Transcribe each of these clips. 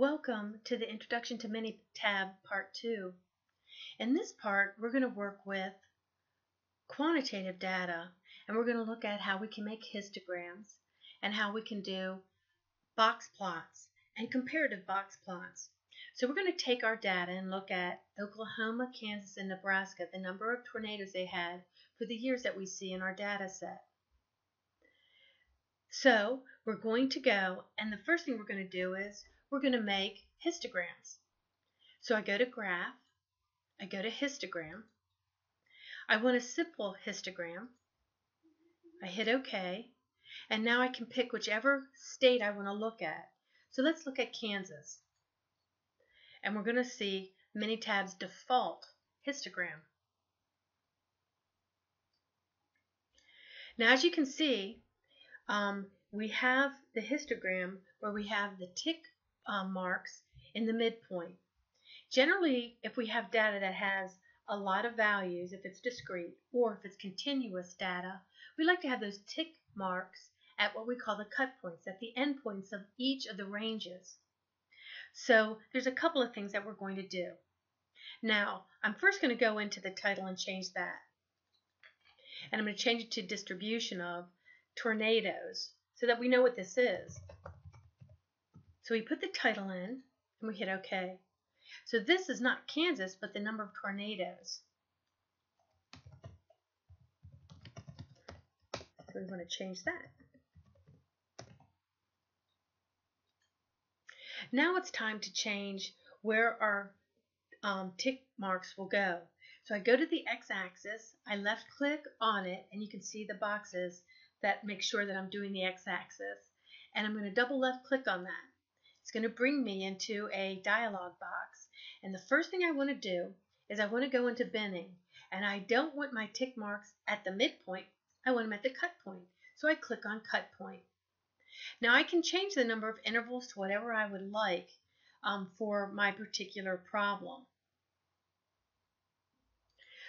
Welcome to the Introduction to MINITAB Part 2. In this part, we're going to work with quantitative data, and we're going to look at how we can make histograms and how we can do box plots and comparative box plots. So we're going to take our data and look at Oklahoma, Kansas, and Nebraska, the number of tornadoes they had for the years that we see in our data set. So we're going to go, and the first thing we're going to do is we're going to make histograms. So I go to Graph, I go to Histogram. I want a simple histogram. I hit OK, and now I can pick whichever state I want to look at. So let's look at Kansas. And we're going to see MINITAB's default histogram. Now as you can see, we have the histogram where we have the tick marks in the midpoint. Generally, if we have data that has a lot of values, if it's discrete, or if it's continuous data, we like to have those tick marks at what we call the cut points, at the end points of each of the ranges. So there's a couple of things that we're going to do. Now, I'm first going to go into the title and change that. And I'm going to change it to distribution of tornadoes so that we know what this is. So we put the title in and we hit OK. So this is not Kansas, but the number of tornadoes. So we want to change that. Now it's time to change where our tick marks will go. So I go to the x-axis, I left click on it, and you can see the boxes that make sure that I'm doing the x-axis. And I'm going to double left click on that. It's going to bring me into a dialog box. And the first thing I want to do is I want to go into binning. And I don't want my tick marks at the midpoint. I want them at the cut point. So I click on cut point. Now I can change the number of intervals to whatever I would like for my particular problem.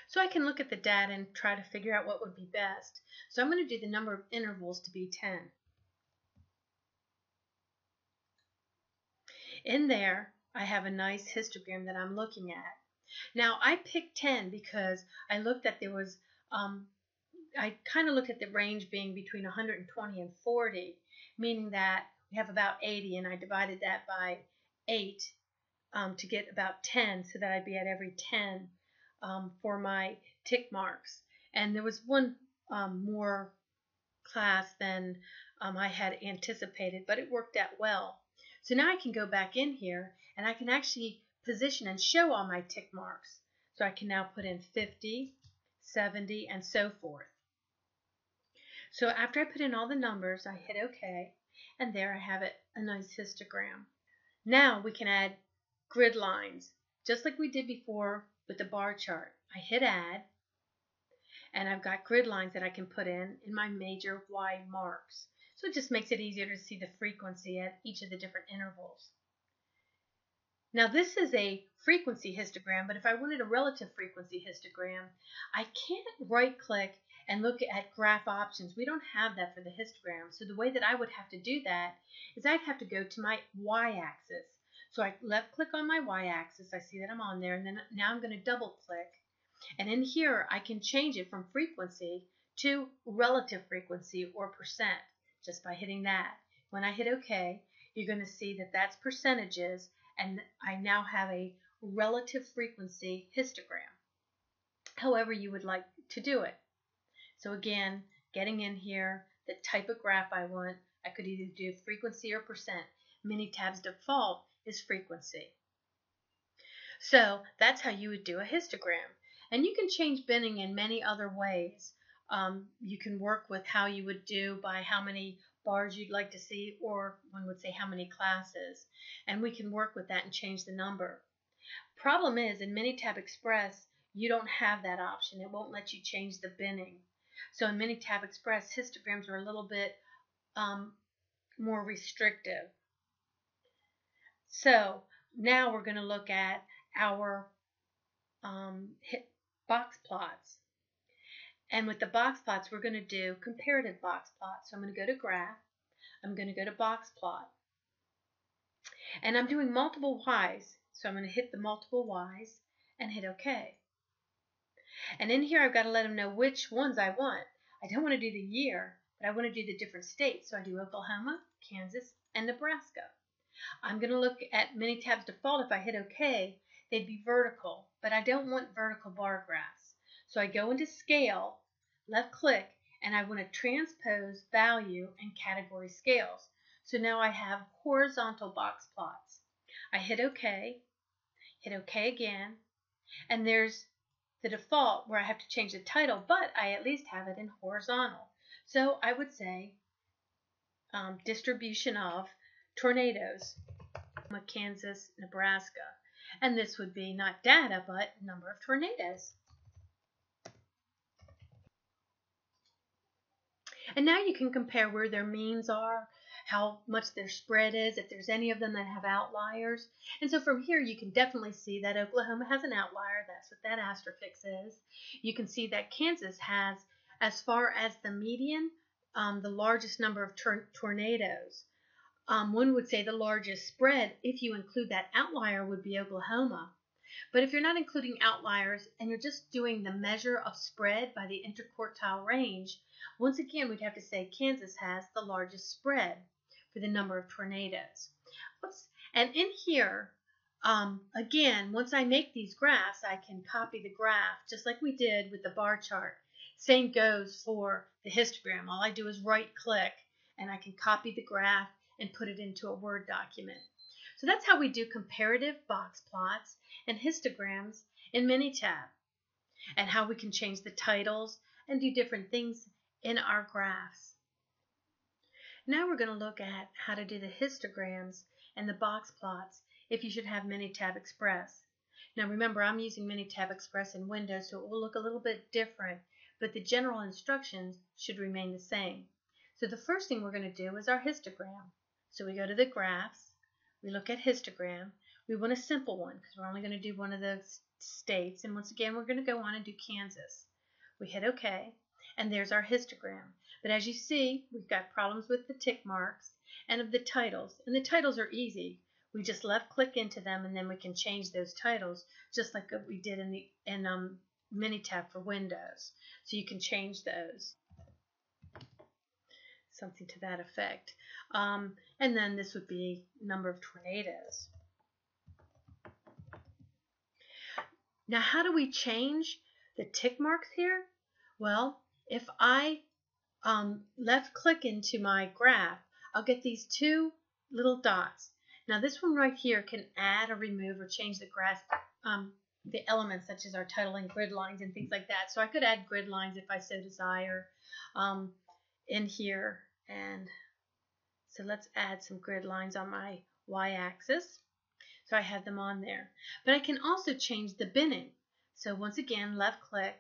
So I can look at the data and try to figure out what would be best. So I'm going to do the number of intervals to be 10. In there, I have a nice histogram that I'm looking at. Now, I picked 10 because I looked at I kind of looked at the range being between 120 and 40, meaning that we have about 80, and I divided that by 8 to get about 10, so that I'd be at every 10 for my tick marks. And there was one more class than I had anticipated, but it worked out well. So now I can go back in here and I can actually position and show all my tick marks. So I can now put in 50, 70, and so forth. So after I put in all the numbers, I hit OK, and there I have it, a nice histogram. Now we can add grid lines, just like we did before with the bar chart. I hit Add, and I've got grid lines that I can put in my major Y marks. So it just makes it easier to see the frequency at each of the different intervals. Now this is a frequency histogram, but if I wanted a relative frequency histogram, I can't right-click and look at graph options. We don't have that for the histogram. So the way that I would have to do that is I'd have to go to my y-axis. So I left-click on my y-axis. I see that I'm on there, and then now I'm going to double-click. And in here, I can change it from frequency to relative frequency or percent just by hitting that. When I hit OK, you're going to see that that's percentages, and I now have a relative frequency histogram, however you would like to do it. So again, getting in here, the type of graph I want, I could either do frequency or percent. MINITAB's default is frequency. So that's how you would do a histogram. And you can change binning in many other ways. You can work with how you would do by how many bars you'd like to see, or one would say how many classes. And we can work with that and change the number. Problem is, in MINITAB Express, you don't have that option. It won't let you change the binning. So in MINITAB Express, histograms are a little bit more restrictive. So now we're going to look at our box plots. And with the box plots, we're going to do comparative box plots. So I'm going to go to Graph. I'm going to go to Box Plot. And I'm doing multiple Ys, so I'm going to hit the multiple Ys and hit OK. And in here I've got to let them know which ones I want. I don't want to do the year, but I want to do the different states. So I do Oklahoma, Kansas, and Nebraska. I'm going to look at MINITAB's default. If I hit OK, they'd be vertical, but I don't want vertical bar graphs. So I go into Scale, left click, and I want to transpose value and category scales. So now I have horizontal box plots. I hit OK again, and there's the default where I have to change the title, but I at least have it in horizontal. So I would say distribution of tornadoes, Kansas, Nebraska. And this would be not data, but number of tornadoes. And now you can compare where their means are, how much their spread is, if there's any of them that have outliers. And so from here, you can definitely see that Oklahoma has an outlier. That's what that asterisk is. You can see that Kansas has, as far as the median, the largest number of tornadoes. One would say the largest spread, if you include that outlier, would be Oklahoma. But if you're not including outliers and you're just doing the measure of spread by the interquartile range, once again, we'd have to say Kansas has the largest spread for the number of tornadoes. And in here, again, once I make these graphs, I can copy the graph just like we did with the bar chart. Same goes for the histogram. All I do is right click and I can copy the graph and put it into a Word document. So that's how we do comparative box plots and histograms in MINITAB, and how we can change the titles and do different things in our graphs. Now we're going to look at how to do the histograms and the box plots if you should have MINITAB Express. Now remember, I'm using MINITAB Express in Windows, so it will look a little bit different, but the general instructions should remain the same. So the first thing we're going to do is our histogram. So we go to the graphs, we look at histogram. We want a simple one because we're only going to do one of the states. And once again, we're going to go on and do Kansas. We hit OK, and there's our histogram. But as you see, we've got problems with the tick marks and of the titles. And the titles are easy. We just left click into them, and then we can change those titles just like we did in MINITAB for Windows. So you can change those. Something to that effect. And then this would be number of tornadoes. Now, how do we change the tick marks here? Well, if I left click into my graph, I'll get these two little dots. Now, this one right here can add or remove or change the graph, the elements such as our title and grid lines and things like that. So I could add grid lines if I so desire in here. And so let's add some grid lines on my y-axis. So I have them on there. But I can also change the binning. So once again, left click,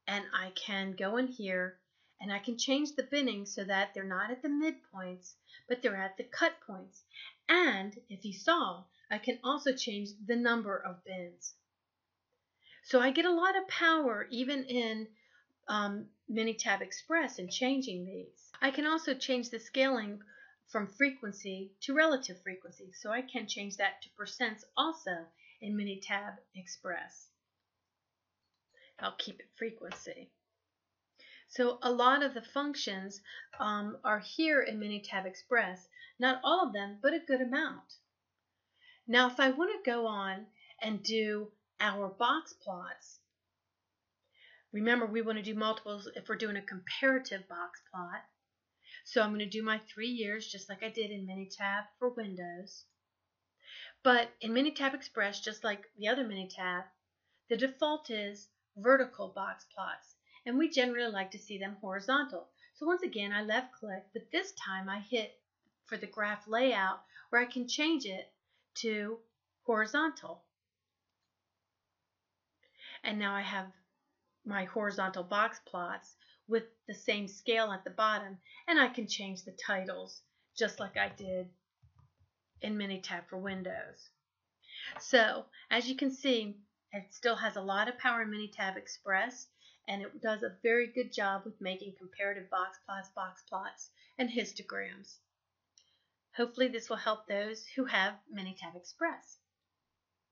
and I can go in here and I can change the binning so that they're not at the midpoints, but they're at the cut points. And if you saw, I can also change the number of bins. So I get a lot of power even in MINITAB Express in changing these. I can also change the scaling from frequency to relative frequency. So I can change that to percents also in MINITAB Express. I'll keep it frequency. So a lot of the functions are here in MINITAB Express. Not all of them, but a good amount. Now if I want to go on and do our box plots, remember we want to do multiples if we're doing a comparative box plot. So I'm going to do my 3 years just like I did in MINITAB for Windows. But in MINITAB Express, just like the other MINITAB, the default is vertical box plots. And we generally like to see them horizontal. So once again, I left click, but this time I hit for the graph layout where I can change it to horizontal. And now I have my horizontal box plots with the same scale at the bottom, and I can change the titles just like I did in MINITAB for Windows. So as you can see, it still has a lot of power in MINITAB Express, and it does a very good job with making comparative box plots, and histograms. Hopefully this will help those who have MINITAB Express.